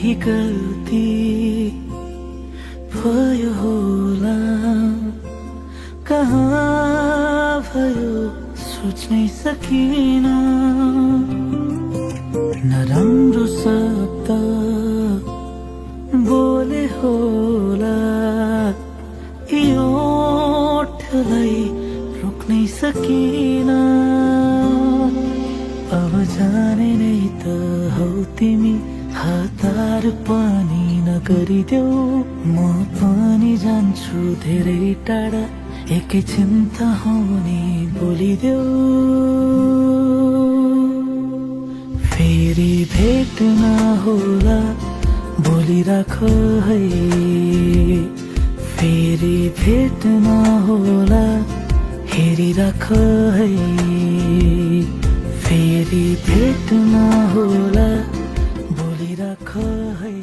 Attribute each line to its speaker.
Speaker 1: केही गल्ती भयो होला, कहाँ भयो सोच्नै सकिन। नराम्रो शब्द बोले होला, यो ओठलाई रोक्नै सकिन। अब जाने नै त हौ तिमी, हतार पनि नगरिदेऊ। म पनि जान्छु धेरै टाढा, एकैछिन त हुने बोलिदेऊ। फेरि भेट नहोला बोलिराख है, फेरि भेट नहोला हेरिराख है, फेरि भेट नहोला बोलिराख है।